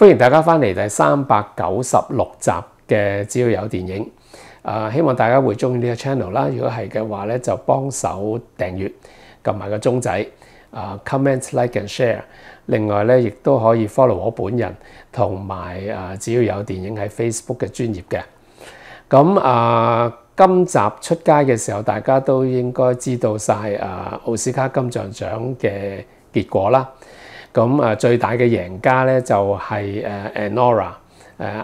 歡迎大家翻嚟第396集嘅只要有電影。希望大家會中意呢個 channel 啦。如果係嘅話咧，就幫手訂閱，撳埋個鐘仔，comment like and share。另外咧，亦都可以 follow 我本人同埋只要有電影喺 Facebook 嘅專頁嘅。咁今集出街嘅時候，大家都應該知道晒奧斯卡金像獎嘅結果啦。咁最大嘅贏家咧就係Anora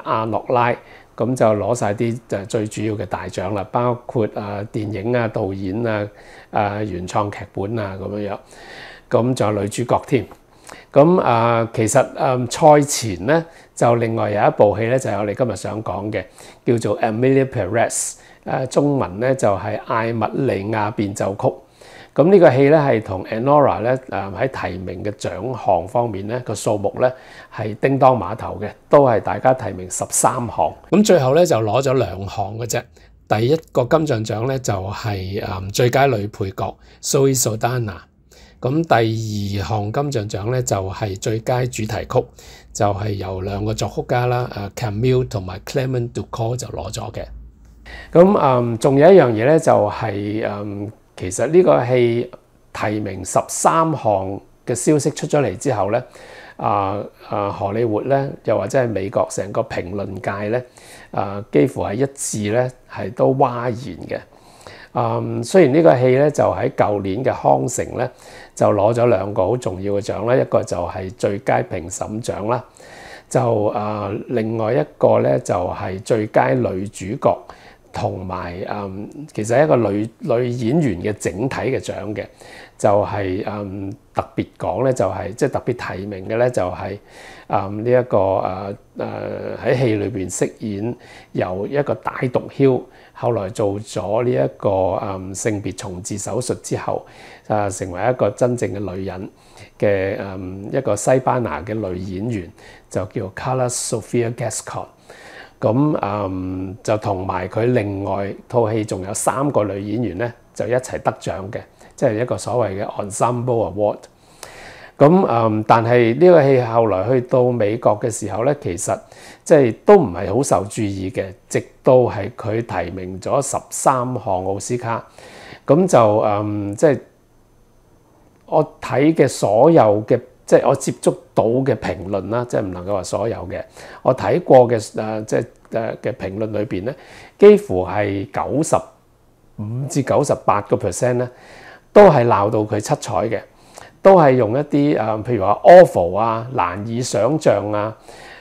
阿諾拉，咁就攞晒啲最主要嘅大獎啦，包括電影啊、導演啊、原創劇本啊咁樣，咁仲有女主角添。咁其實賽前咧就另外有一部戲咧，就係我哋今日想講嘅，叫做 Emilia Perez， 中文咧就係艾蜜莉亞變奏曲。咁呢個戲咧係同 Anora 咧喺提名嘅獎項方面咧個數目咧係叮當碼頭嘅，都係大家提名13項。咁最後咧就攞咗2項嘅啫。第一個金像獎咧就係最佳女配角 Zoe Saldana。咁第2項金像獎咧就係最佳主題曲，就係由2個作曲家啦，Camille 同埋 Clement Deucol 就攞咗嘅。咁仲有一樣嘢咧就係其實呢個戲提名13項嘅消息出咗嚟之後咧，荷里活咧又或者係美國成個評論界咧，幾乎係一致咧係都嘩然嘅。雖然呢個戲咧就喺舊年嘅康城咧就攞咗2個好重要嘅獎啦，一個就係最佳評審獎啦，就另外一個咧就係最佳女主角。同埋其實係一個女演員嘅整體嘅獎嘅，就係特別講咧，就係即係特別提名嘅咧，就係呢一個喺戲裏邊飾演由一個大毒梟，後來做咗呢一個性別重置手術之後，成為一個真正嘅女人嘅一個西班牙嘅女演員，就叫 Carla Sofia Gascon。咁就同埋佢另外套戲仲有3個女演員咧，就一齊得獎嘅，即係一個所謂嘅 Ensemble Award。咁但係呢個戲後來去到美國嘅時候咧，其實即係都唔係好受注意嘅，直到係佢提名咗13項奧斯卡，咁就即係我睇嘅所有嘅。即係我接觸到嘅評論啦，即係唔能夠話所有嘅，我睇過嘅即係嘅評論裏邊咧，幾乎係95至98% 咧，都係鬧到佢七彩嘅，都係用一啲譬如話 awful 啊、難以想像啊、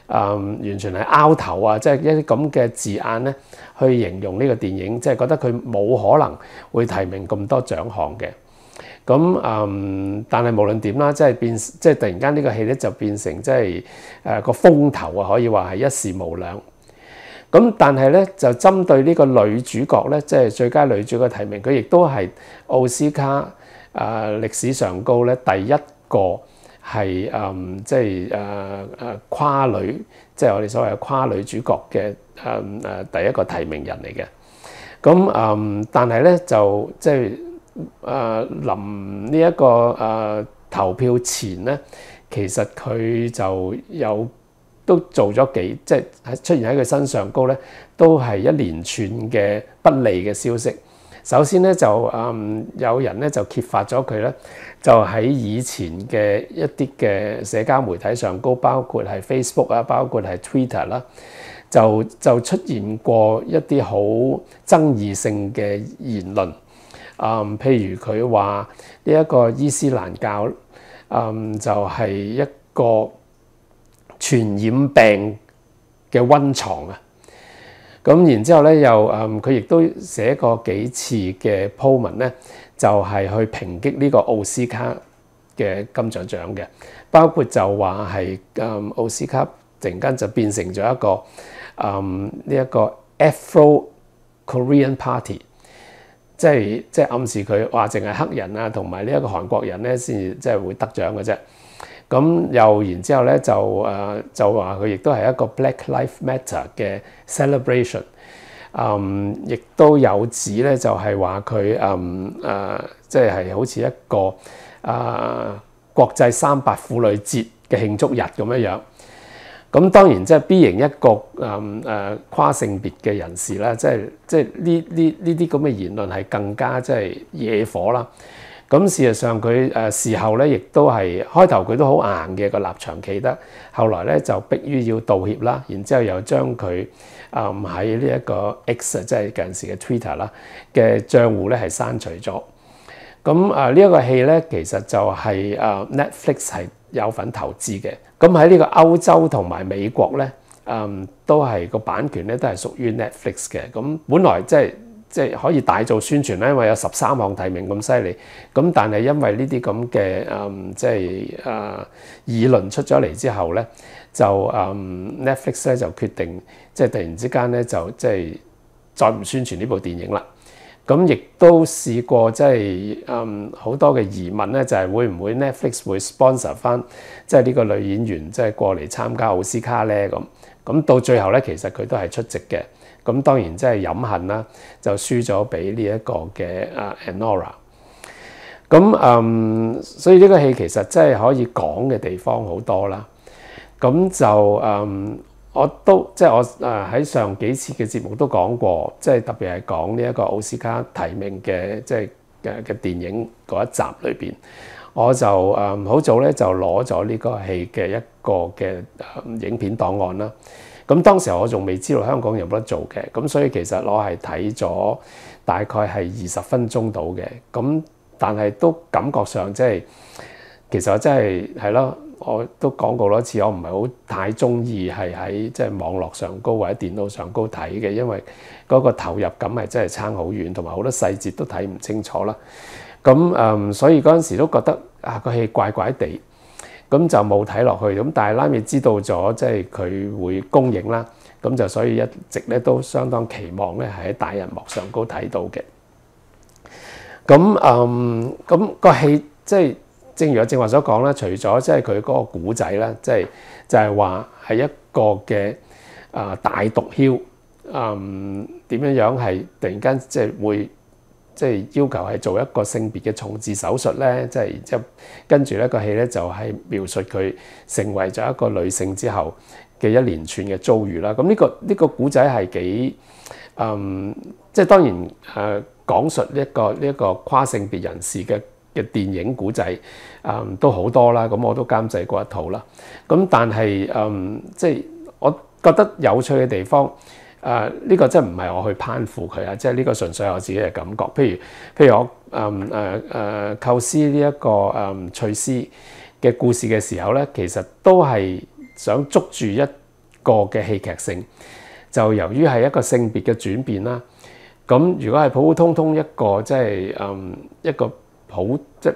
完全係拗頭啊，即係一啲咁嘅字眼咧，去形容呢個電影，即係覺得佢冇可能會提名咁多獎項嘅。咁但係無論點啦，即係突然間呢個戲咧就變成即係個風頭啊，可以話係一時無兩。咁但係咧就針對呢個女主角咧，即係最佳女主角提名，佢亦都係奧斯卡歷史上高咧第一個係即係跨女，即係我哋所謂嘅跨女主角嘅第一個提名人嚟嘅。咁但係咧就即係。臨呢一個投票前咧，其實佢就有都做咗即係出現喺佢身上高咧，都係一連串嘅不利嘅消息。首先咧就有人咧就揭發咗佢咧，就喺以前嘅一啲嘅社交媒體上高，包括係 Facebook 啊，包括係 Twitter 啦，就出現過一啲好爭議性嘅言論。譬如佢話呢一個伊斯蘭教就係一個傳染病嘅溫床啊！咁然之後咧又佢亦都寫過幾次嘅 po 文咧，就係去抨擊呢個奧斯卡嘅金像獎嘅，包括就話係奧斯卡突然間就變成咗一個呢一個 Afro Korean Party。即係暗示佢話淨係黑人啊，同埋呢一個韓國人咧先至即係會得獎嘅啫。咁又然之後咧就話佢亦都係一個 Black Lives Matter 嘅 celebration。亦都有指咧就係話佢即係好似一個國際3八婦女節嘅慶祝日咁樣樣。咁當然即係 B 型一個跨性別嘅人士啦，即係呢啲咁嘅言論係更加即係惹火啦。咁事實上佢事後咧，亦都係開頭佢都好硬嘅個立場企得，後來咧就迫於要道歉啦，然之後又將佢喺呢一個 X 即係近時嘅 Twitter 啦嘅賬戶咧係刪除咗。咁呢一個戲咧其實就係Netflix 係有份投資嘅。咁喺呢個歐洲同埋美國咧，都係個版權咧都係屬於 Netflix 嘅。咁本來即係可以大做宣傳啦，因為有13項提名咁犀利。咁但係因為呢啲咁嘅即係議論出咗嚟之後咧，就Netflix 咧就決定即係突然之間咧就即係再唔宣傳呢部電影啦。咁亦都試過即係好多嘅疑問咧，就係會唔會 Netflix 會 sponsor 翻即係呢個女演員即係過嚟參加奧斯卡咧？咁到最後咧，其實佢都係出席嘅。咁當然即係飲恨啦，就輸咗俾呢一個嘅Anora。咁所以呢個戲其實真係可以講嘅地方好多啦。咁就我都即係我喺上幾次嘅節目都講過，即係特別係講呢一個奧斯卡提名嘅即係嘅電影嗰一集裏邊，我就好早咧就攞咗呢個戲嘅一個嘅影片檔案啦。咁當時我仲未知道香港有冇得做嘅，咁所以其實我係睇咗大概係20分鐘到嘅。咁但係都感覺上即係其實我真係咯。我都講過多次，我唔係好太中意係喺即係網絡上高或者電腦上高睇嘅，因為嗰個投入感係真係差好遠，同埋好多細節都睇唔清楚啦。咁所以嗰陣時都覺得個戲怪怪地，咁就冇睇落去。咁但係拉尾知道咗即係佢會公映啦，咁就所以一直咧都相當期望咧係喺大銀幕上高睇到嘅。咁個戲即係。正如我正話所講啦，除咗即係佢嗰個古仔啦，即係就係話係一個嘅大毒梟，點樣係突然間即係會即係要求係做一個性別嘅重置手術咧，即係然之後跟住咧個戲咧就係描述佢成為咗一個女性之後嘅一連串嘅遭遇啦。咁呢個古仔係幾即係當然講述呢一個跨性別人士嘅電影古仔都好多啦，咁我都監製過一套啦。咁但係即係我覺得有趣嘅地方，呢個真係唔係我去攀附佢啊，即係呢個純粹係我自己嘅感覺。譬如我構思呢一個翠絲嘅故事嘅時候咧，其實都係想捉住一個嘅戲劇性，就由於係一個性別嘅轉變啦。咁如果係普普通通一個即係一個好即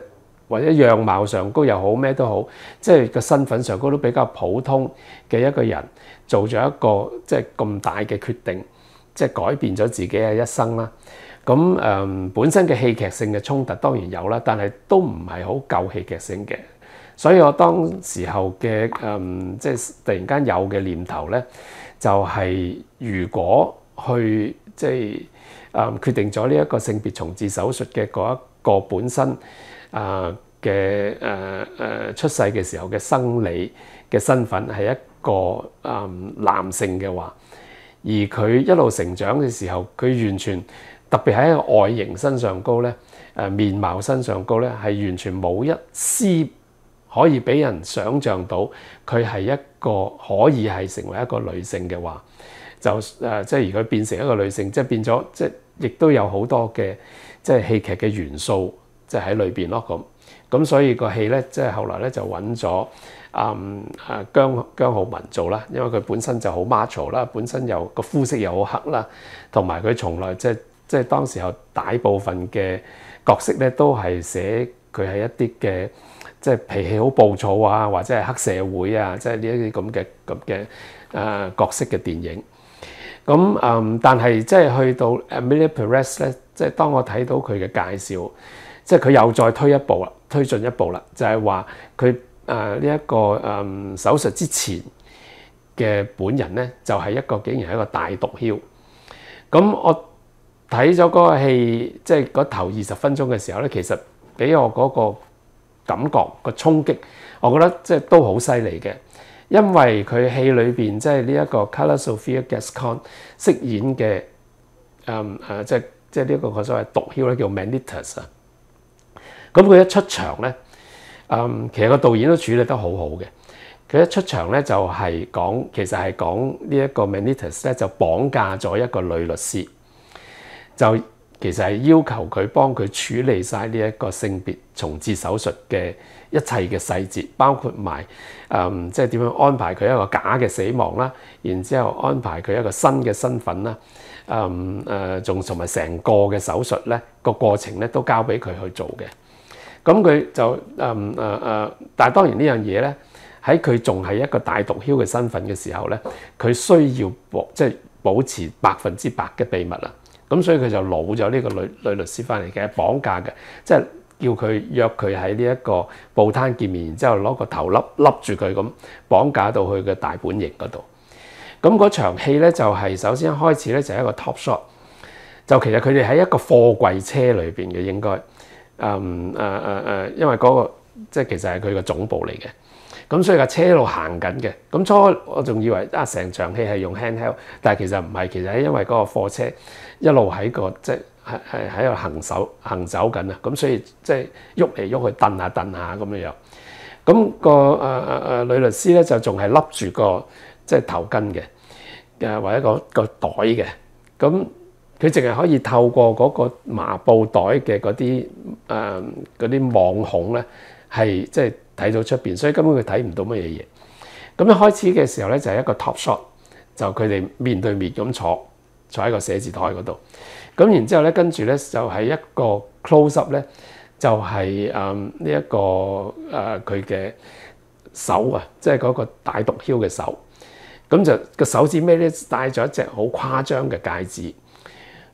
或者樣貌上高又好咩都好，即係個身份上高都比較普通嘅一個人，做咗一個即係咁大嘅決定，即係改變咗自己嘅一生啦。咁本身嘅戲劇性嘅衝突當然有啦，但係都唔係好夠戲劇性嘅。所以我當時候嘅即係突然間有嘅念頭咧，就係如果去即係決定咗呢一個性別重置手術嘅嗰一個本身嘅出世嘅時候嘅生理嘅身份係一個男性嘅話，而佢一路成長嘅時候，佢完全特別喺一個外形身上高咧，面貌身上高咧，係完全冇一絲可以俾人想像到佢係一個可以係成為一個女性嘅話，就即係而佢變成一個女性，即係變咗，即係亦都有好多嘅即係戲劇嘅元素。即係喺裏邊咯，咁所以個戲咧，即係後來咧就揾咗姜浩文做啦，因為佢本身就好 macho 啦，本身又個膚色又好黑啦，同埋佢從來即係當時候大部分嘅角色咧都係寫佢係一啲嘅即係脾氣好暴躁啊，或者係黑社會啊，即係呢一啲咁嘅角色嘅電影。咁但係即係去到 Emilia Perez 咧，即係當我睇到佢嘅介紹。即係佢又再推進一步啦，就係話佢呢一個手術之前嘅本人咧，就係一個竟然係一個大毒梟。咁我睇咗嗰個戲，即係嗰頭20分鐘嘅時候咧，其實俾我嗰個感覺個衝擊，我覺得即係都好犀利嘅。因為佢戲裏邊即係呢一個 Carla Sofia Gascon 飾演嘅即係呢一個所謂毒梟咧叫 Manitas 啊。咁佢一出場咧，其實個導演都處理得好好嘅。佢一出場咧就係講，其實係講呢一個 Manitas 咧就綁架咗一個女律師，就其實係要求佢幫佢處理晒呢一個性別重置手術嘅一切嘅細節，包括埋即係點樣安排佢一個假嘅死亡啦，然之後安排佢一個新嘅身份啦，仲同埋成個嘅手術咧個過程咧都交俾佢去做嘅。咁佢就但係當然呢樣嘢咧喺佢仲係一個大毒梟嘅身份嘅時候咧，佢需要即係保持100%嘅秘密啦。咁所以佢就攞咗呢個女律師翻嚟嘅綁架嘅，即係叫佢約佢喺呢一個報攤見面，然之後攞個頭笠住佢咁綁架到去嘅大本營嗰度。咁嗰場戲咧就係首先一開始咧就係一個 top shot， 就其實佢哋喺一個貨櫃車裏邊嘅應該。因為嗰個即係其實係佢個總部嚟嘅，咁所以架車一路行緊嘅。咁初我仲以為成場戲係用 handheld， 但係其實唔係，其實係因為嗰個貨車一路喺個即係喺度行走緊啊，咁所以即係喐嚟喐去蹬下咁樣樣。咁個女律師咧就仲係笠住個即係頭巾嘅，或者個袋嘅咁。佢淨係可以透過嗰個麻布袋嘅嗰啲網孔咧，係即係睇到出邊，所以根本佢睇唔到乜嘢嘢。咁一開始嘅時候咧，就係一個 top shot， 就佢哋面對面咁坐喺個寫字台嗰度。咁然之後咧，跟住咧就係一個 close up 咧，就係呢一個佢嘅手啊，即係嗰個大毒梟嘅手。咁就個手指尾咧戴咗一隻好誇張嘅戒指。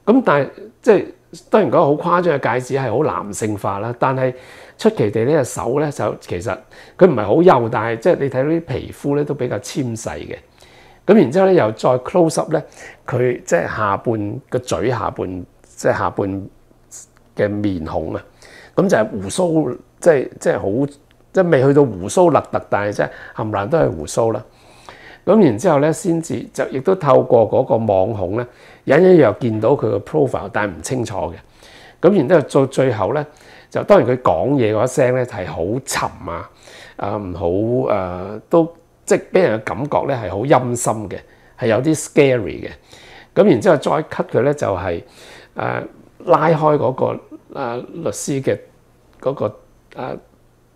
咁但係即係當然嗰個好誇張嘅戒指係好男性化啦，但係出奇地呢隻手咧就其實佢唔係好幼，但係即係你睇到啲皮膚咧都比較纖細嘅。咁然之後咧又再 close up 咧，佢即係下半個嘴下半即係下半嘅面孔啊，咁就係鬍鬚，即係好即係未去到鬍鬚勒突，但係即係冚唪唥都係鬍鬚啦。咁然之後咧，先至就亦都透過嗰個網孔咧，隱隱約見到佢個 profile， 但係唔清楚嘅。咁然之後到最後咧，就當然佢講嘢嗰聲咧係好沉啊，都即係俾人嘅感覺咧係好陰森嘅，係有啲 scary 嘅。咁然之後再 cut 佢咧就係拉開嗰個律師嘅嗰個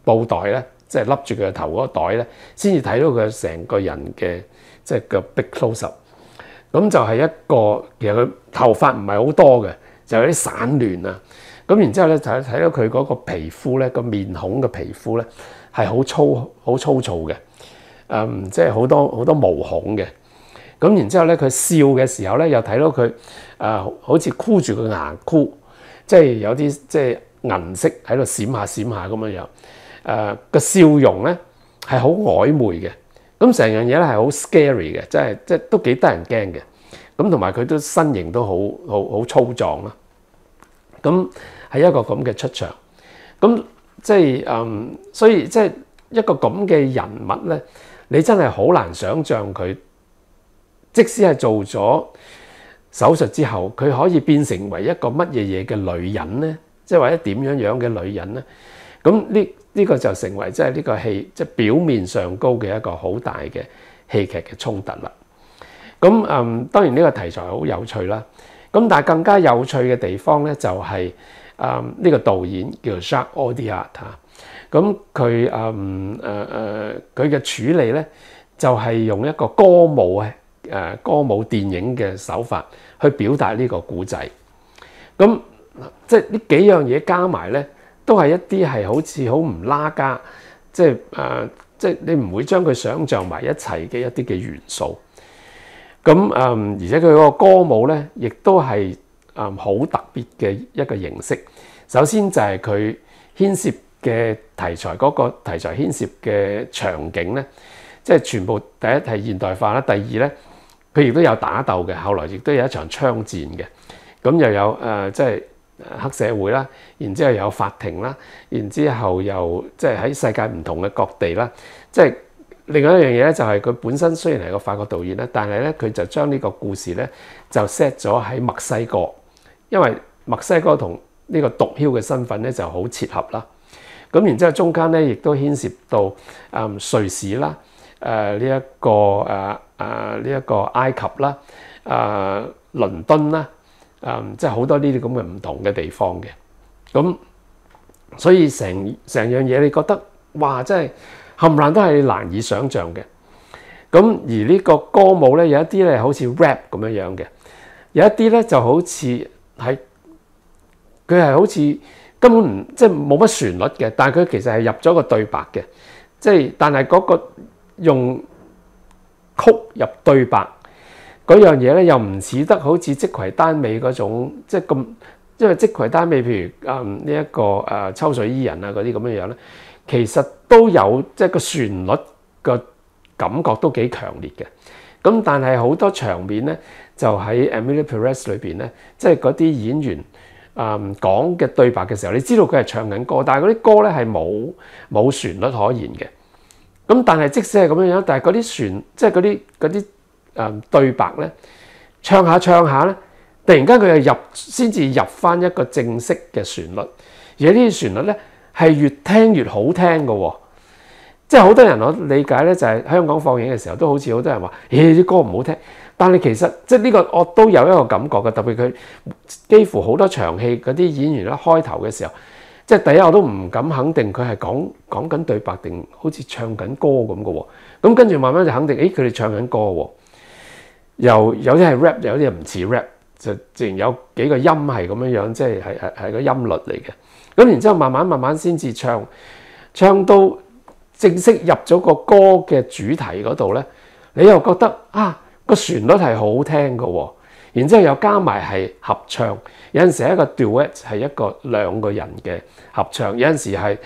布袋咧。即係笠住佢個頭嗰個袋咧，先至睇到佢成個人嘅即係個 big close up。咁就係一個其實佢頭髮唔係好多嘅，就有啲散亂啊。咁然之後咧就睇到佢嗰個皮膚咧，個面孔嘅皮膚咧係好粗糙嘅，即係好多毛孔嘅。咁然之後咧佢笑嘅時候咧，又睇到佢好似箍住個牙箍，即係有啲即係銀色喺度閃下咁樣樣。個笑容咧係好曖昧嘅，咁成樣嘢咧係好 scary 嘅，即係都幾得人驚嘅。咁同埋佢都身形都好粗壯啦。咁係一個咁嘅出場，咁即係所以即係一個咁嘅人物咧，你真係好難想像佢，即使係做咗手術之後，佢可以變成為一個乜嘢嘢嘅女人咧，即係或者點樣嘅女人咧？咁呢個就成為即係呢個戲即係表面上高嘅一個好大嘅戲劇嘅衝突啦。咁當然呢個題材好有趣啦。咁但係更加有趣嘅地方咧就係呢個導演叫 Jacques Audiard 嚇。咁佢佢嘅處理咧就係用一個歌舞電影嘅手法去表達呢個故仔。咁即係呢幾樣嘢加埋咧，都係一啲係好似好唔拉家，即係你唔會將佢想像埋一齊嘅一啲嘅元素。咁而且佢嗰個歌舞咧，亦都係好特別嘅一個形式。首先就係佢牽涉嘅題材，嗰個題材牽涉嘅場景咧，即係全部第一係現代化啦，第二咧佢亦都有打鬥嘅，後來亦都有一場槍戰嘅。咁又有即係黑社會啦，然之後有法庭啦，然之後又即係喺世界唔同嘅各地啦，即係另外一樣嘢咧，就係佢本身雖然係個法國導演咧，但係咧佢就將呢個故事咧就 set 咗喺墨西哥，因為墨西哥同呢個毒梟嘅身份咧就好切合啦。咁然之後中間咧亦都牽涉到瑞士啦、呢一個埃及啦、倫敦啦，即係好多呢啲咁嘅唔同嘅地方嘅。咁所以成樣嘢，你覺得哇，真係冚唪唥都係難以想像嘅。咁而呢個歌舞咧，有一啲咧好似 rap 咁樣嘅，有一啲咧就好似係佢係好似根本唔即係冇乜旋律嘅，但係佢其實係入咗個對白嘅，即係但係嗰個用曲入對白嗰樣嘢咧，又唔似得好似即葵丹美嗰種即係咁。因為即葵丹美，譬如呢一個秋水伊人啊嗰啲咁樣樣咧，其實都有即係個旋律個感覺都幾強烈嘅。咁但係好多場面咧，就喺 Emilio Perez 裏邊咧，即係嗰啲演員講嘅對白嘅時候，你知道佢係唱緊歌，但係嗰啲歌咧係冇旋律可言嘅。咁但係即使係咁樣樣，但係嗰啲即係嗰啲對白咧，唱下咧。突然間佢又先至入翻一個正式嘅旋律，而呢啲旋律咧係越聽越好聽嘅喎。即係好多人我理解咧，就係香港放映嘅時候都好似好多人話：啲歌唔好聽。但係其實即係呢個我都有一個感覺嘅，特別佢幾乎好多場戲嗰啲演員一開頭嘅時候，即係第一我都唔敢肯定佢係講緊對白定好似唱緊歌咁嘅喎。咁跟住慢慢就肯定，佢哋唱緊歌喎。又有啲係 rap，有啲唔似 rap。就自然有幾個音係咁樣樣，即係個音律嚟嘅。咁然之後慢慢先至唱到正式入咗個歌嘅主題嗰度咧，你又覺得個旋律係好聽嘅喎。然之後又加埋係合唱，有陣時係一個 duet 係一個兩個人嘅合唱，有陣時係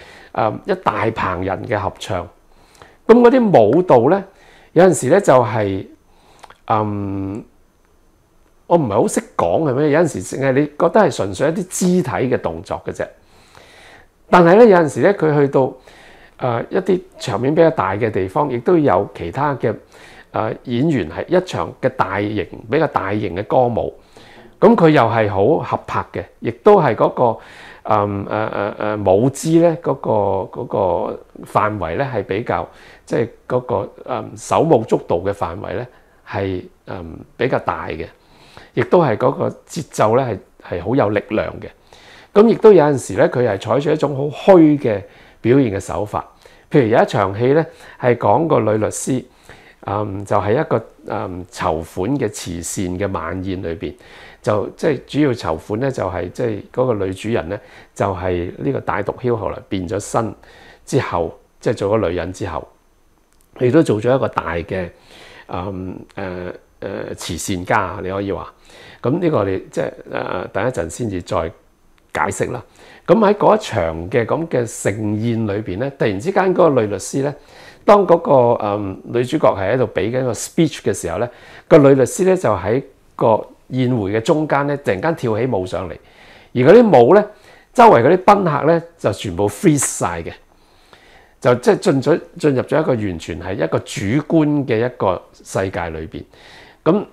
一大棚人嘅合唱。咁嗰啲舞蹈咧，有陣時咧就係我唔係好識講係咩，有陣時淨係你覺得係純粹一啲肢體嘅動作嘅啫。但係咧有陣時咧，佢去到一啲場面比較大嘅地方，亦都有其他嘅演員係一場嘅比較大型嘅歌舞。咁佢又係好合拍嘅，亦都係嗰個舞姿咧嗰個範圍咧係比較即係嗰個手舞足蹈嘅範圍咧係比較大嘅。亦都係嗰個節奏咧係好有力量嘅，咁亦都有陣時咧佢係採取一種好虛嘅表現嘅手法。譬如有一場戲咧係講個女律師，就係一個籌款嘅慈善嘅晚宴裏邊，就即係主要籌款咧就係即係嗰個女主人咧就係呢個大毒梟後來變咗身之後，即係做咗女人之後，亦都做咗一個大嘅慈善家，你可以話。咁呢個你即係等一陣先至再解釋啦。咁喺嗰一場嘅咁嘅盛宴裏邊咧，突然之間嗰個女律師咧，當嗰個女主角係喺度俾緊個 speech 嘅時候咧，個女律師咧就喺個宴會嘅中間咧，突然間跳起舞上嚟，而嗰啲舞咧，周圍嗰啲賓客咧就全部 freeze 晒嘅，就即係進入咗一個完全係一個主觀嘅一個世界裏邊。咁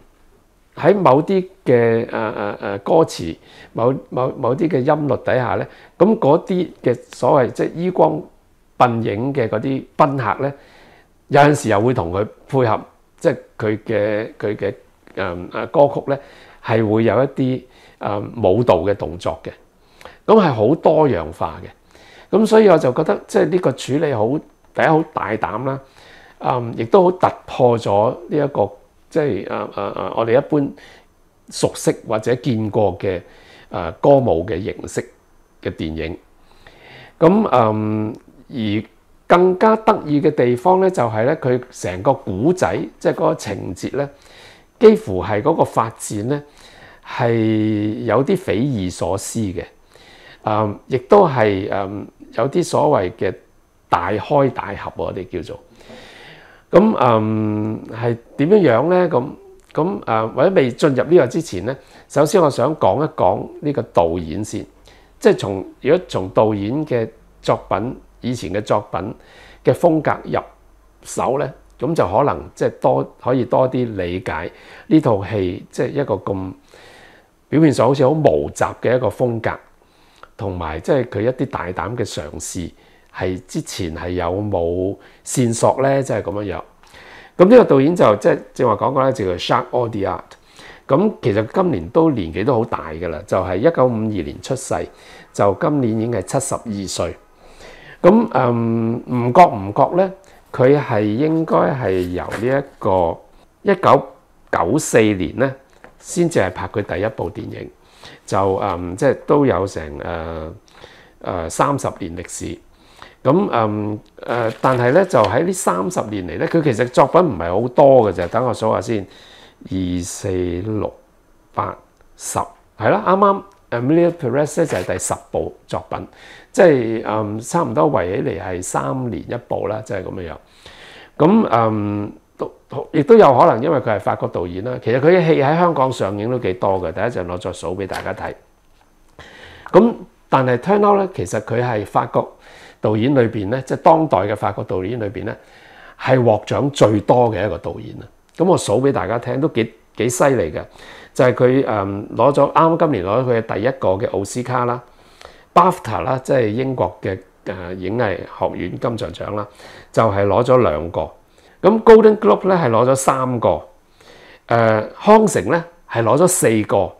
喺某啲嘅歌詞，某啲嘅音律底下咧，咁嗰啲嘅所謂即係衣光鬢影嘅嗰啲賓客咧，有陣時又會同佢配合，即係佢嘅歌曲咧，係會有一啲舞蹈嘅動作嘅，咁係好多樣化嘅。咁所以我就覺得即係呢個處理好，第一好大膽啦，亦都好突破咗呢一個。即係我哋一般熟悉或者見過嘅歌舞嘅形式嘅電影。咁而更加得意嘅地方咧，就係咧佢成個古仔，即係嗰個情節咧，幾乎係嗰個發展咧係有啲匪夷所思嘅。亦都係有啲所謂嘅大開大合，我哋叫做。咁係點樣咧？咁或者未進入呢個之前咧，首先我想講一講呢個導演先。即係如果從導演嘅作品、以前嘅作品嘅風格入手咧，咁就可能即係可以多啲理解呢套戲，即係一個咁表面上好似好無雜嘅一個風格，同埋即係佢一啲大膽嘅嘗試，係之前係有冇線索咧？即係咁樣樣。咁呢個導演就即係正話講過咧，就叫 Jacques Audiard。咁其實今年都年紀都好大㗎啦，就係1952年出世，就今年已經係72歲。咁唔覺咧，佢係應該係由呢一個1994年咧，先至係拍佢第一部電影，就即係都有成30年歷史。咁但係咧就喺呢30年嚟咧，佢其實作品唔係好多嘅啫。等我數下先，2、4、6、8、10，係啦，啱啱 Emilia Pérez 咧就係第10部作品，即係差唔多圍起嚟係3年一部啦，即係咁樣樣。咁亦都有可能因為佢係法國導演啦。其實佢嘅戲喺香港上映都幾多嘅，第一陣我再數俾大家睇。咁但係 turn out 咧，其實佢係法國導演裏邊咧，即係當代嘅法國導演裏邊咧，係獲獎最多嘅一個導演啊！咁我數俾大家聽，都幾犀利嘅。就係佢攞咗啱今年攞咗佢嘅第一個嘅奧斯卡啦、BAFTA 啦，即係英國嘅影藝學院金像獎啦，就係攞咗2個。咁 Golden Globe 咧係攞咗3個，康城咧係攞咗4個。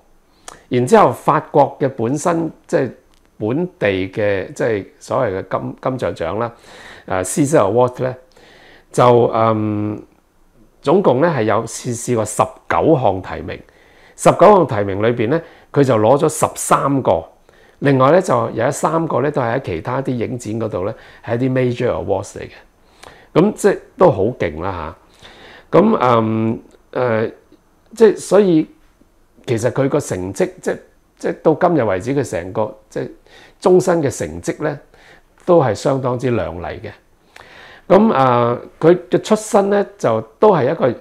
然之後法國嘅本身即係本地嘅即係所謂嘅金像獎啦，César Award 咧就總共咧係有試過19項提名，19項提名裏邊咧佢就攞咗13個，另外咧就有3個咧都係喺其他啲影展嗰度咧係一啲 major awards 嚟嘅，咁即係都好勁啦嚇。咁即係所以其實佢個成績即係到今日為止，佢成個即係終身嘅成績咧都係相當之亮麗嘅。咁佢嘅出身咧就都係一個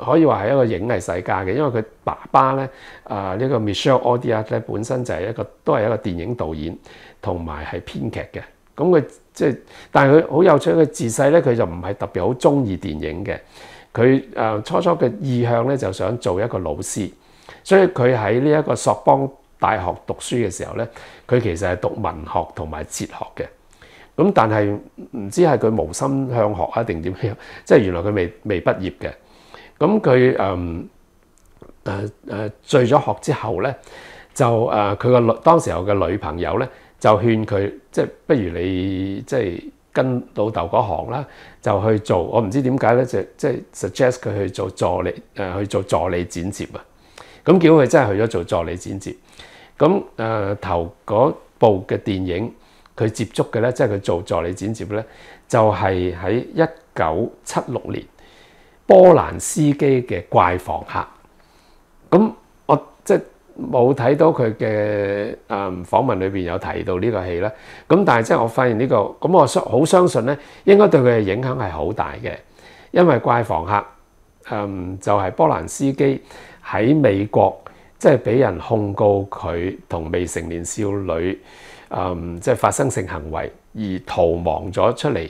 可以話係一個影藝世家嘅，因為佢爸爸咧呢個 Michel Audiard 咧本身就係都係一個電影導演同埋係編劇嘅。咁佢即係但係佢好有趣，佢自細咧佢就唔係特別好中意電影嘅。佢初嘅意向咧就想做一個老師，所以佢喺呢一個索邦大學讀書嘅時候咧，佢其實係讀文學同埋哲學嘅。咁但係唔知係佢無心向學啊定點樣，即係原來佢未畢業嘅。咁佢醉咗學之後咧，就佢當時候嘅女朋友咧就勸佢，即係不如你即係跟老豆嗰行啦，就去做。我唔知點解咧，即係 suggest 佢去做助理，去做助理剪接啊。咁叫佢真係去咗做助理剪接。咁頭嗰部嘅電影，佢接觸嘅咧，即係佢做助理剪接咧，就係喺1976年波蘭斯基嘅《怪房客》。咁我即係冇睇到佢嘅訪問裏邊有提到呢個戲啦。咁但係即係我發現呢個，咁我好相信咧，應該對佢嘅影響係好大嘅，因為《怪房客》就係波蘭斯基喺美國即係俾人控告佢同未成年少女即係發生性行為而逃亡咗出嚟，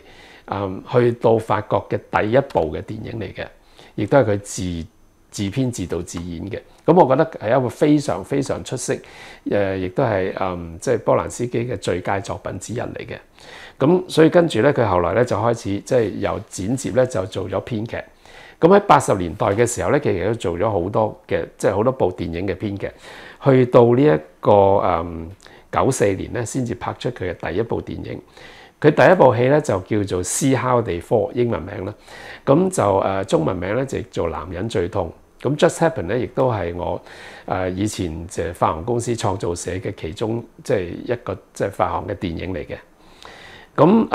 去到法國嘅第一部嘅電影嚟嘅，亦都係佢自編自導自演嘅。咁我覺得係一個非常非常出色，亦都係即係波蘭斯基嘅最佳作品之一嚟嘅。咁所以跟住咧，佢後來咧就開始即係由剪接咧就做咗編劇。咁喺80年代嘅時候咧，其實都做咗好多嘅，即係好多部電影嘅編劇。去到呢一個94年咧，先至拍出佢嘅第一部電影。佢第一部戲咧就叫做《思考地科》，英文名啦。咁就中文名咧就做《男人最痛》。咁 Just Happen 咧，亦都係我以前就發行公司創造社嘅其中即係一個即係發行嘅電影嚟嘅。咁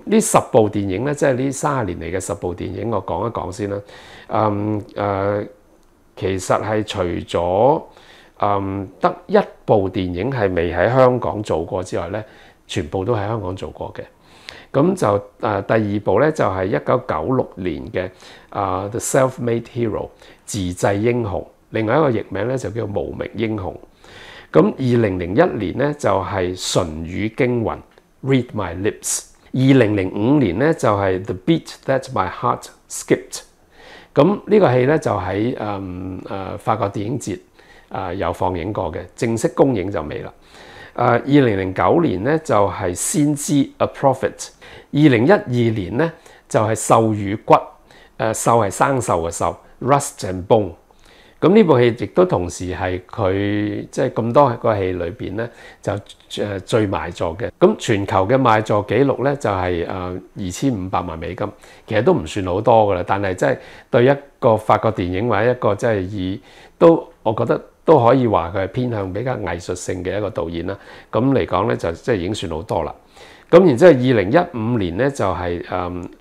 呢10部電影咧，即係呢30年嚟嘅10部電影，我講一講先啦。其實係除咗得一部電影係未喺香港做過之外咧，全部都喺香港做過嘅。咁就第2部咧就係1996年嘅The Self-Made Hero 自製英雄，另外一個譯名咧就叫無名英雄。咁2001年咧就係唇語驚魂 Read My Lips。2005年咧就係 The Beat That My Heart Skipped。咁呢個戲咧就喺法國電影節有放映過嘅，正式公映就未啦。2009年咧就係先知 A Prophet。2012年咧就係獸與骨，獸係生鏽嘅獸 ，Rust and Bone。咁呢部戲亦都同時係佢即係咁多個戲裏邊咧就最賣座嘅。咁全球嘅賣座紀錄咧就係2500萬美金，其實都唔算好多噶啦。但係即係對一個法國電影或者一個即係我覺得都可以話佢係偏向比較藝術性嘅一個導演啦。咁嚟講咧就即係已經算好多啦。咁然之後2015年咧就係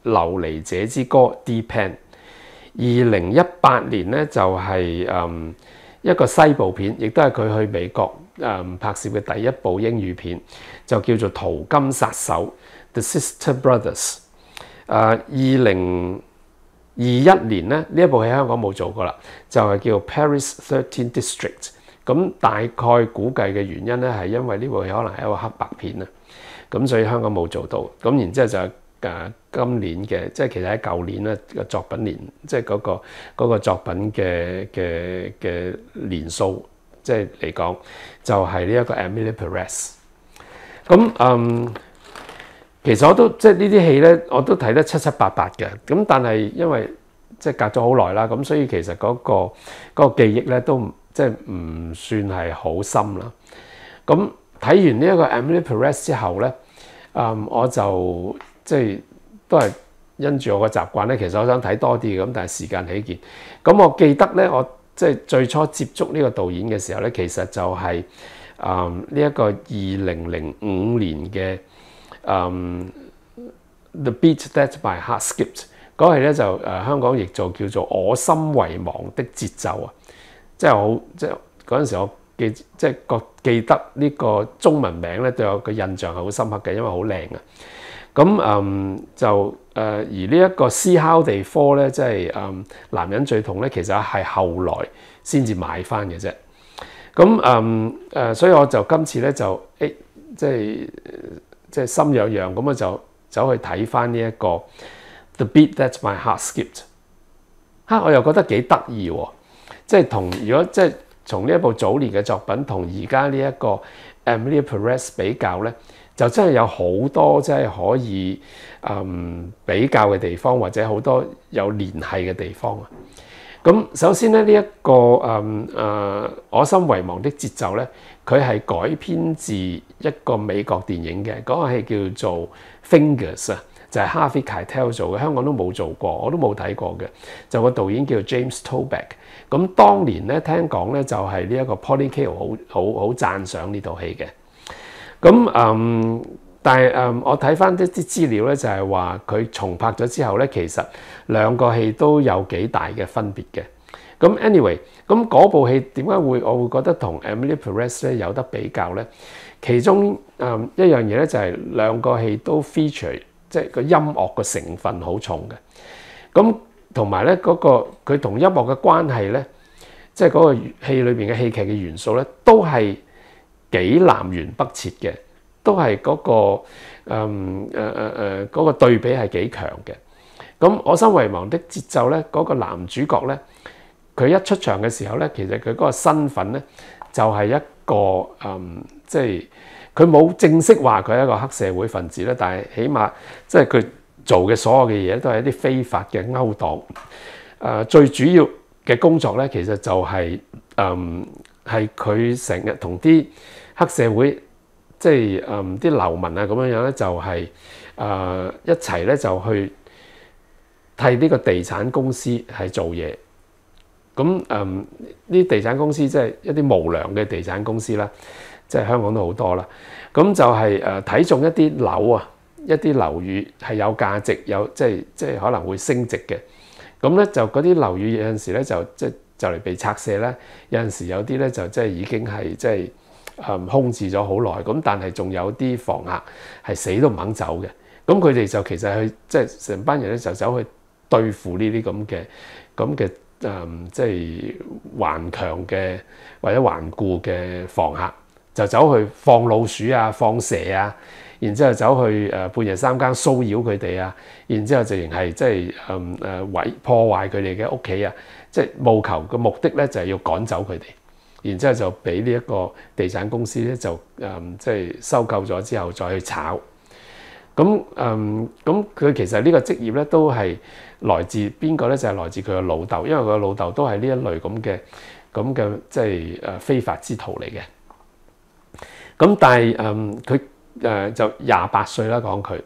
流離者之歌 Deep End。2018年咧就係一個西部片，亦都係佢去美國拍攝嘅第一部英語片，就叫做《淘金殺手》The Sister Brothers。2021年咧呢一部喺香港冇做過啦，就係叫 Paris 13 District。咁大概估計嘅原因咧係因為呢部戲可能係一個黑白片啊，咁所以香港冇做到。咁然之後就今年嘅，即係其實喺舊年咧嘅作品年，即係嗰個作品嘅年數，即係嚟講就係呢一個 Emily Perez。咁其實我都即係呢啲戲咧，我都睇得七七八八嘅。咁但係因為即係隔咗好耐啦，咁所以其實嗰個記憶咧都即係唔算係好深啦。咁睇完呢一個 Emily Perez 之後咧，我就即係都係因住我個習慣咧，其實我想睇多啲嘅，咁但係時間起見，咁我記得咧，我即係最初接觸呢個導演嘅時候咧，其實就係呢一個2005年嘅The Beat That My Heart Skipped 嗰戲咧就香港譯做叫做我心遺忘的節奏啊，即係好即係嗰陣時我記得呢個中文名咧對我嘅印象係好深刻嘅，因為好靚啊。咁而呢一個 See How They Fall 咧，即係男人最痛咧，其實係後來先至買翻嘅啫。咁所以我就今次咧就即係心癢癢咁，我就走去睇翻呢一個 The Beat That My Heart Skipped。我又覺得幾得意喎，即係如果即係從呢一部早年嘅作品同而家呢一個 Emily Perez 比較咧，就真係有好多即係可以比較嘅地方，或者好多有聯繫嘅地方啊。咁首先咧，呢一個我心遺忘的節奏咧，佢係改編自一個美國電影嘅，嗰個戲叫做 Fingers 啊，就係 Harvey Keitel 做嘅，香港都冇做過，我都冇睇過嘅。就個導演叫 James Toback。咁當年咧聽講咧就係呢一個 Pauline Kael 好讚賞呢套戲嘅。咁但係我睇翻一啲資料咧，就係話佢重拍咗之後咧，其實兩個戲都有幾大嘅分別嘅。咁 anyway，咁嗰部戲點解我會覺得同 Emily Perez 咧有得比較咧？其中一樣嘢咧就係兩個戲都 feature 即係個音樂嘅成分好重嘅。咁同埋咧佢同音樂嘅關係咧，即係嗰個戲裏邊嘅戲劇嘅元素咧，都係幾南轅北轍嘅，都係嗰個對比係幾強嘅。咁我心遺忘的節奏咧，嗰個男主角咧，佢一出場嘅時候咧，其實佢嗰個身份咧就係一個即係佢冇正式話佢係一個黑社會分子咧，但係起碼即係佢做嘅所有嘅嘢都係一啲非法嘅勾當。最主要嘅工作咧，其實就係佢成日同啲黑社會即係啲流民啊咁樣樣咧，就係一齊咧就去替呢個地產公司係做嘢。咁呢啲地產公司即係一啲無良嘅地產公司啦，即係香港都好多啦。咁就係睇中一啲樓啊，一啲樓宇係有價值，有即係可能會升值嘅。咁咧就嗰啲樓宇有陣時咧就嚟被拆卸啦，有陣時有啲咧就即係已經係即係空置咗好耐。咁但係仲有啲房客係死都唔肯走嘅。咁佢哋就其實去即係成班人咧就走去對付呢啲咁嘅即係頑強嘅或者頑固嘅房客，就走去放老鼠啊、放蛇啊，然之後走去半夜三更騷擾佢哋啊，然之後直情係即係破壞佢哋嘅屋企啊，即係務求嘅目的咧就係要趕走佢哋，然之後就俾呢一個地產公司咧就即係收購咗之後再去炒。咁佢其實呢個職業咧都係來自邊個咧？就係來自佢個老豆，因為佢個老豆都係呢一類咁嘅即係非法之徒嚟嘅。咁但係佢就28歲啦，講佢。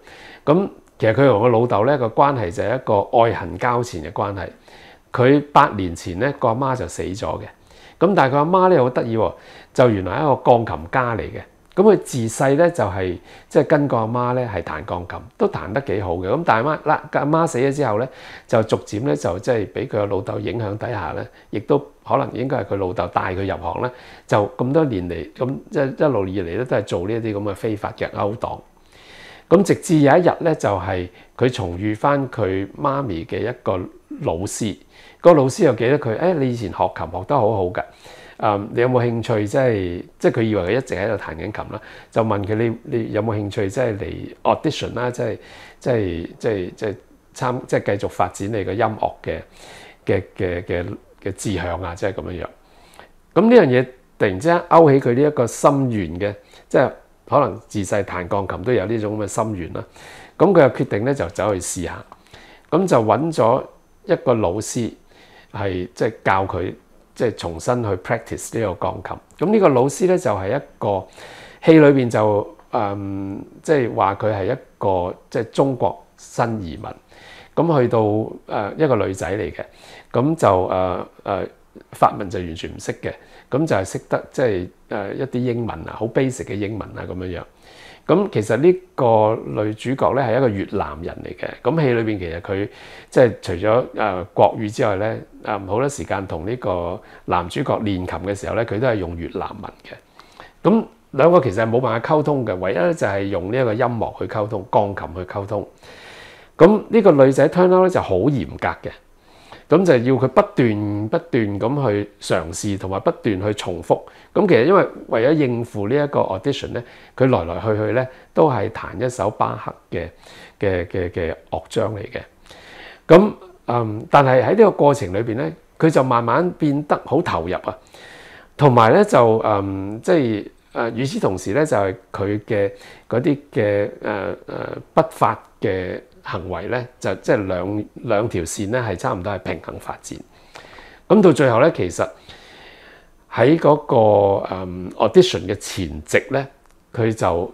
咁其實佢同個老豆咧個關係就係一個愛恨交纏嘅關係。佢8年前咧個阿媽就死咗嘅。咁但係佢阿媽咧好得意喎，就原來係一個鋼琴家嚟嘅。咁佢自細咧就係即係跟個阿媽咧係彈鋼琴，都彈得幾好嘅。咁但係阿媽死咗之後咧，就逐漸咧就即係俾佢個老豆影響底下咧，亦都可能應該係佢老豆帶佢入行咧，就咁多年嚟咁即係一路以嚟咧都係做呢一啲咁嘅非法嘅勾當。咁直至有一日咧，就係佢重遇翻佢媽咪嘅一個老師，個老師又記得佢，你以前學琴學得好好㗎。你有冇興趣即係佢以為佢一直喺度彈緊琴啦，就問佢你有冇興趣即係嚟 audition 啦，即係繼續發展你個音樂嘅志向啊，即係咁樣樣。咁呢樣嘢突然之間勾起佢呢一個心願嘅，即係可能自細彈鋼琴都有呢種咁嘅心願啦。咁佢就決定咧就走去試下，咁就揾咗一個老師係即係教佢。即係重新去 practice 呢個鋼琴。咁呢個老師咧就係一個戲裏邊就即係話佢係一個即係中國新移民。咁去到一個女仔嚟嘅，咁就法文就完全唔識嘅，咁就係識得即係一啲英文啊，好 basic 嘅英文啊咁樣樣。咁其實呢個女主角咧係一個越南人嚟嘅。咁戲裏邊其實佢即係除咗國語之外咧，好多時間同呢個男主角練琴嘅時候咧，佢都係用越南文嘅。咁兩個其實係冇辦法溝通嘅，唯一咧就係用呢一個音樂去溝通，鋼琴去溝通。咁呢個女仔 turn out 咧就好嚴格嘅。咁就要佢不斷咁去嘗試，同埋不斷去重複。咁其實因為為咗應付呢一個 audition 咧，佢來來去去咧都係彈一首巴赫嘅樂章嚟嘅。咁但係喺呢個過程裏邊咧，佢就慢慢變得好投入啊。同埋咧就即係與此同時咧，就係佢嘅嗰啲嘅不法嘅行為咧，就即係兩條線咧，係差唔多係平衡發展。咁到最後咧，其實喺嗰個audition 嘅前夕咧，佢就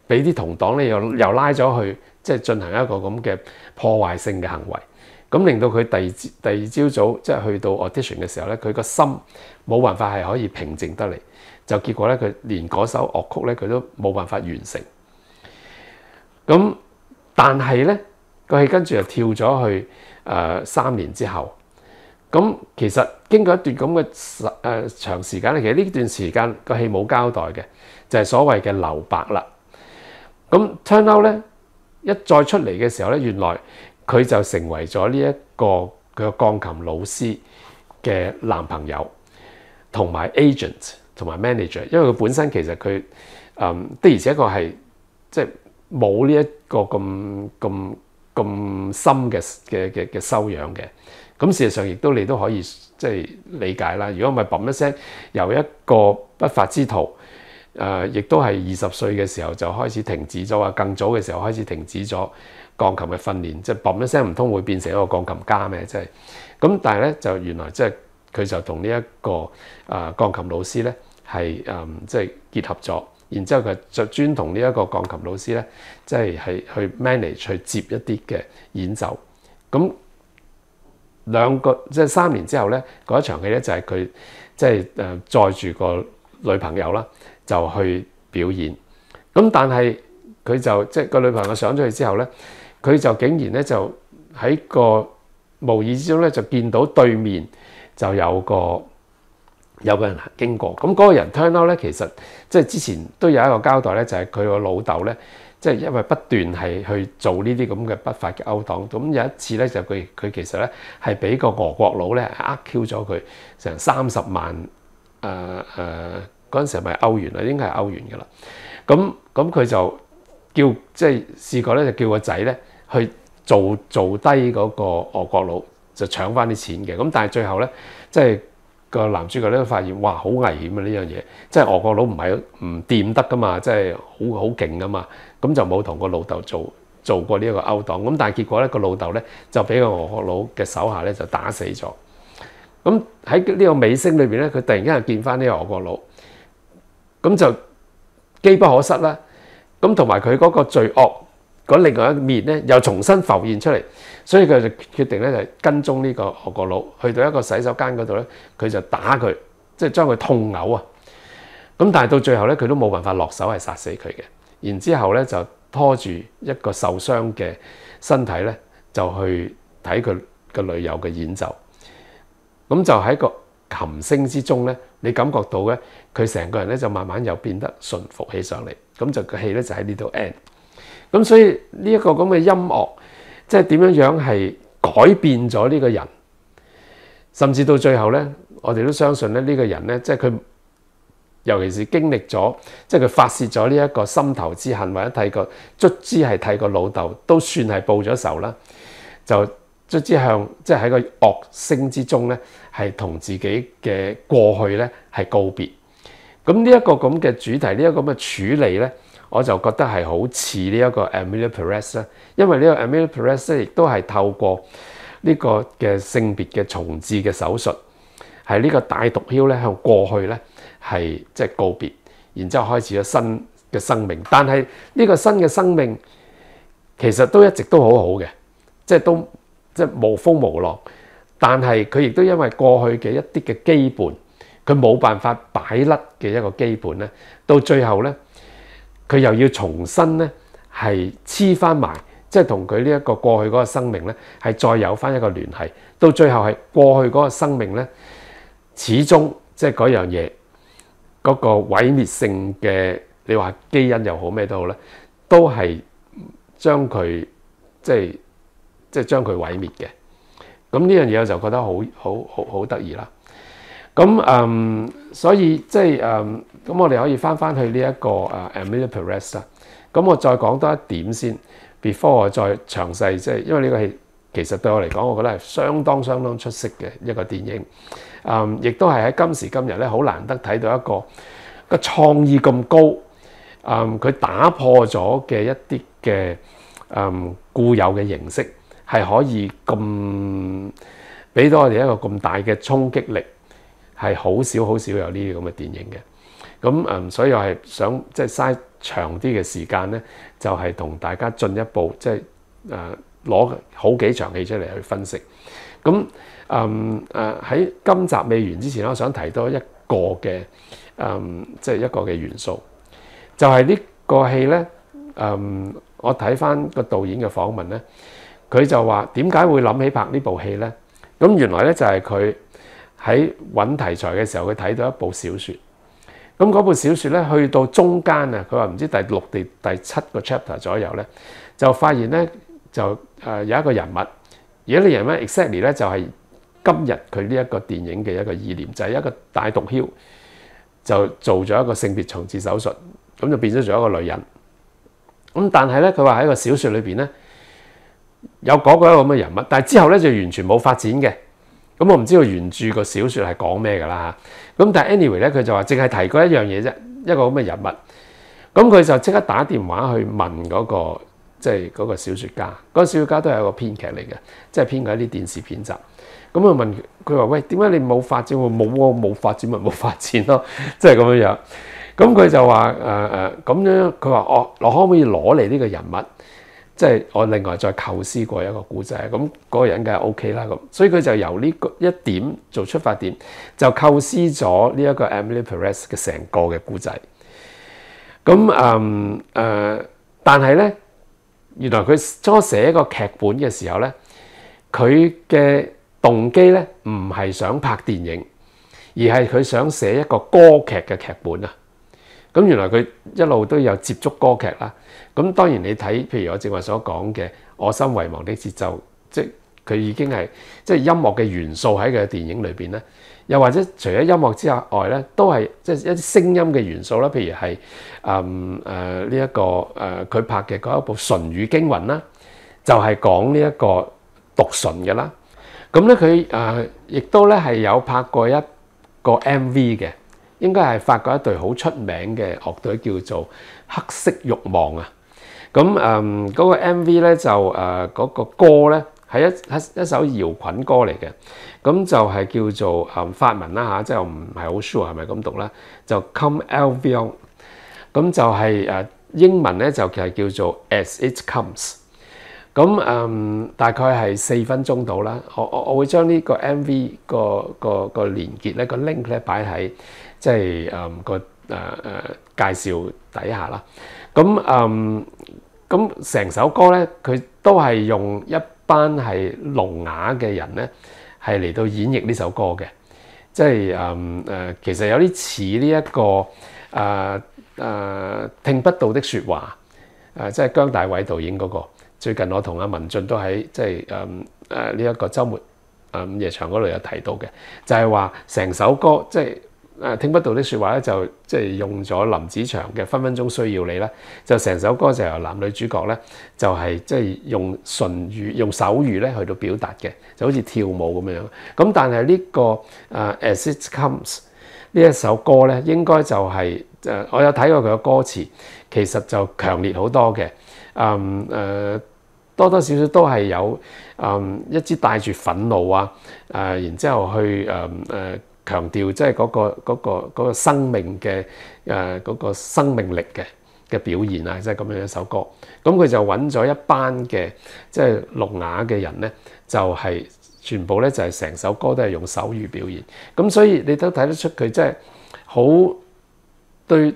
俾啲同黨咧又拉咗去，即係進行一個咁嘅破壞性嘅行為。咁令到佢第二朝早即係去到 audition 嘅時候咧，佢個心冇辦法係可以平靜得嚟，就結果咧佢連嗰首樂曲咧佢都冇辦法完成。咁但係咧個戲跟住就跳咗去3年之後，咁其實經過一段咁嘅長時間咧，其實呢段時間個戲冇交代嘅，就係所謂嘅留白啦。咁 turn out 咧一再出嚟嘅時候咧，原來佢就成為咗呢一個佢個鋼琴老師嘅男朋友，同埋 agent 同埋 manager， 因為佢本身其實佢的而且確係即係冇呢一個咁深嘅修養嘅。咁事實上亦都你都可以即係理解啦。如果唔係砰一聲由一個不法之徒亦都係20歲嘅時候就開始停止咗，更早嘅時候開始停止咗鋼琴嘅訓練，即係砰一聲唔通會變成一個鋼琴家咩？即係咁，但係咧就原來即係佢就同呢一個鋼琴老師咧係即係結合咗，然之後佢就專同呢一個鋼琴老師咧即係去 manage 去接一啲嘅演奏。咁即係3年之後咧，嗰一場戲咧就係佢即係載住個女朋友啦，就去表演。咁但係佢就即係個女朋友上咗去之後咧，佢就竟然咧就喺個無意之中咧就見到對面就有個人經過。咁嗰個人 turn out 咧，其實即係之前都有一個交代咧，就係佢個老豆咧，即係因為不斷係去做呢啲咁嘅不法嘅勾當。咁有一次咧就佢其實咧係俾個俄國佬咧Q 咗佢成30萬嗰陣時係咪歐元啊？應該係歐元㗎啦。咁佢就即係試過咧，就叫個仔咧去做低嗰個俄國佬，就搶翻啲錢嘅。咁但係最後咧，即係個男主角咧都發現，哇，好危險啊呢樣嘢！即係俄國佬唔掂得噶嘛，即係好勁噶嘛。咁就冇同個老豆做過呢一個勾當。咁但係結果咧，個老豆咧就俾個俄國佬嘅手下咧就打死咗。咁喺呢個尾聲裏邊咧，佢突然間又見翻呢個俄國佬，咁就機不可失啦。咁同埋佢嗰個罪惡嗰另外一面咧，又重新浮現出嚟，所以佢就決定咧就跟蹤呢個俄國佬，去到一個洗手間嗰度咧，佢就打佢，即係將佢痛毆啊！咁但係到最後咧，佢都冇辦法落手係殺死佢嘅。然之後咧就拖住一個受傷嘅身體咧，就去睇佢個女友嘅演奏。咁就喺個琴聲之中咧，你感覺到咧，佢成個人咧就慢慢又變得順服起上嚟。咁就個戲咧就喺呢度 end。咁所以呢一個咁嘅音樂，即係點樣係改變咗呢個人，甚至到最後咧，我哋都相信咧呢個人咧，即係佢，尤其是經歷咗，即係佢發泄咗呢一個心頭之恨，或者卒之係替個老豆都算係報咗仇啦，就卒之向即係喺個樂聲之中咧，係同自己嘅過去咧係告別。咁呢一個咁嘅主題，呢一個咁嘅處理咧，我就覺得係好似呢一個 Emilia Perez 啦，因為呢個 Emilia Perez 咧亦都係透過呢個嘅性別嘅重置嘅手術，係呢個大毒梟咧向過去咧係即係告別，然之後開始咗新嘅生命。但係呢個新嘅生命其實都一直都好好嘅，即係都即係無風無浪。但係佢亦都因為過去嘅一啲嘅羈絆，佢冇辦法擺甩嘅一個羈絆咧，到最後咧，佢又要重新咧係黐翻埋，即係同佢呢一個過去嗰個生命咧係再有翻一個聯繫。到最後係過去嗰個生命咧，始終即係嗰樣嘢嗰個毀滅性嘅，你話基因又好咩都好咧，都係將佢即係將佢毀滅嘅。咁呢樣嘢我就覺得好得意啦。咁所以即係咁我哋可以翻去呢一個Emilia Perez啦。咁我再講多一點先 ，before 我再詳細即係，因為呢個戲其實對我嚟講，我覺得係相當出色嘅一個電影。亦都係喺今時今日咧，好難得睇到一個創意咁高，佢打破咗嘅一啲嘅固有嘅形式，係可以咁俾到我哋一個咁大嘅衝擊力，係好少有呢啲咁嘅電影嘅。咁所以我係想即係嘥長啲嘅時間咧，就係同大家進一步即係攞好幾場戲出嚟去分析。咁喺今集未完之前，我想提多一個嘅即係一個嘅元素，就係呢個戲咧。我睇翻個導演嘅訪問咧，佢就話點解會諗起拍呢部戲咧？咁原來咧就係佢喺揾題材嘅時候，佢睇到一部小説。咁嗰部小説咧，去到中間啊，佢話唔知第6定第7個 chapter 左右咧，就發現咧就有一個人物，而呢個人物 exactly 咧就係今日佢呢一個電影嘅一個意念，就係一個大毒梟就做咗一個性別重置手術，咁就變咗做一個女人。咁但係咧，佢話喺個小説裏邊咧有講過一個咁嘅人物，但係之後咧就完全冇發展嘅。咁我唔知道原著個小説係講咩㗎啦嚇。咁但係 anyway 咧，佢就話淨係提過一樣嘢啫，一個咁嘅人物。咁佢就即刻打電話去問嗰個即係嗰個小説家。嗰個小説家都係一個編劇嚟嘅，即係編過一啲電視片集。咁佢問佢話：喂，點解你冇發展？冇發展咪冇發展咯，即係咁樣樣。咁佢就話咁樣，佢話我可唔可以攞嚟呢個人物？即係我另外再構思過一個故仔。咁嗰個人梗係 OK 啦。咁所以佢就由呢個一點做出發點，就構思咗呢一個 Emilia Perez 嘅成個嘅故仔。咁但係咧，原來佢初寫一個劇本嘅時候咧，佢嘅動機咧唔係想拍電影，而係佢想寫一個歌劇嘅劇本啊。咁原來佢一路都有接觸歌劇啦。咁當然你睇，譬如我正話所講嘅《我心遺忘的節奏》，即係佢已經係即係音樂嘅元素喺佢嘅電影裏邊咧，又或者除咗音樂之外咧，都係即係一啲聲音嘅元素啦。譬如係呢一個佢拍嘅嗰一部《唇語驚魂》啦，就係講呢一個讀唇嘅啦。咁咧佢亦都咧係有拍過一個 MV 嘅，應該係法國一隊好出名嘅樂隊叫做黑色慾望啊。咁嗰個 MV 咧就嗰個歌咧係一首搖滾歌嚟嘅，咁就係叫做法文啦嚇，即係我唔係好 sure 係咪咁讀啦，就 Comme elle vient， 咁就係英文咧就係叫做 As It Comes。咁大概係4分鐘到啦。我會將呢個 MV 個連結咧個 link 咧擺喺即係個介紹底下啦。咁成首歌咧，佢都係用一班係聾啞嘅人咧，係嚟到演繹呢首歌嘅。即係其實有啲似呢一個聽不到的説話，即係姜大衛導演嗰個。最近我同阿文進都喺即係呢一個週末午夜場嗰度有提到嘅，就係話成首歌即係聽不到的説話咧，就即係用咗林子祥嘅分分鐘需要你啦。就成首歌就由男女主角咧，就係即係用唇語、用手語咧去到表達嘅，就好似跳舞咁樣。咁但係呢個As It Comes 呢一首歌咧，應該就係我有睇過佢嘅歌詞，其實就強烈好多嘅。多多少少都係有一支帶住憤怒啊，然之後去強調即係嗰個生命嘅嗰個生命力嘅表現啊，即係咁樣一首歌。咁佢就揾咗一班嘅即係聾啞嘅人咧，就係全部咧就係成首歌都係用手語表現。咁所以你都睇得出佢即係好對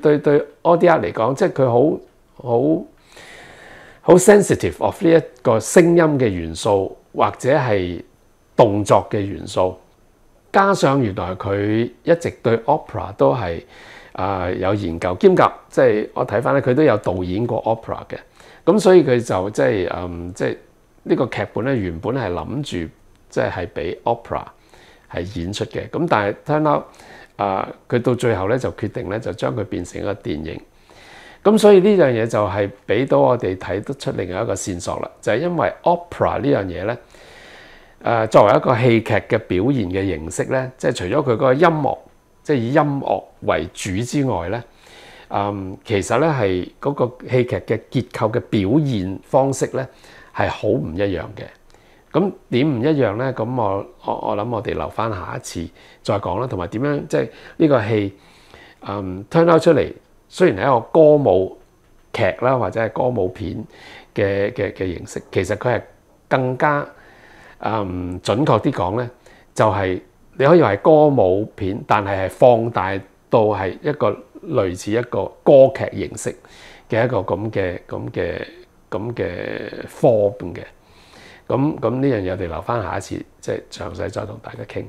Audiard 嚟講，即係佢好 sensitive of 呢一個聲音嘅元素或者係動作嘅元素，加上原來佢一直對 opera 都係有研究，兼夾即係我睇翻咧，佢都有導演過 opera 嘅。咁所以佢就即係呢個劇本咧，原本係諗住即係俾 opera 係演出嘅。咁但係 turn out 佢到最後咧就決定咧就將佢變成一個電影。咁所以呢樣嘢就係俾到我哋睇得出另外一個線索啦，就係因為 opera 呢樣嘢咧，作為一個戲劇嘅表現嘅形式咧，即係除咗佢嗰個音樂，即係以音樂為主之外咧，其實咧係嗰個戲劇嘅結構嘅表現方式咧係好唔一樣嘅。咁點唔一樣咧？咁我諗我哋留翻下一次再講啦，同埋點樣即係呢個戲turn out 出嚟。雖然係一個歌舞劇啦，或者係歌舞片嘅形式，其實佢係更加準確啲講咧，就係你可以話係歌舞片，但係放大到係一個類似一個歌劇形式嘅一個咁嘅 form 嘅。咁呢樣嘢我哋留翻下一次即係詳細再同大家傾。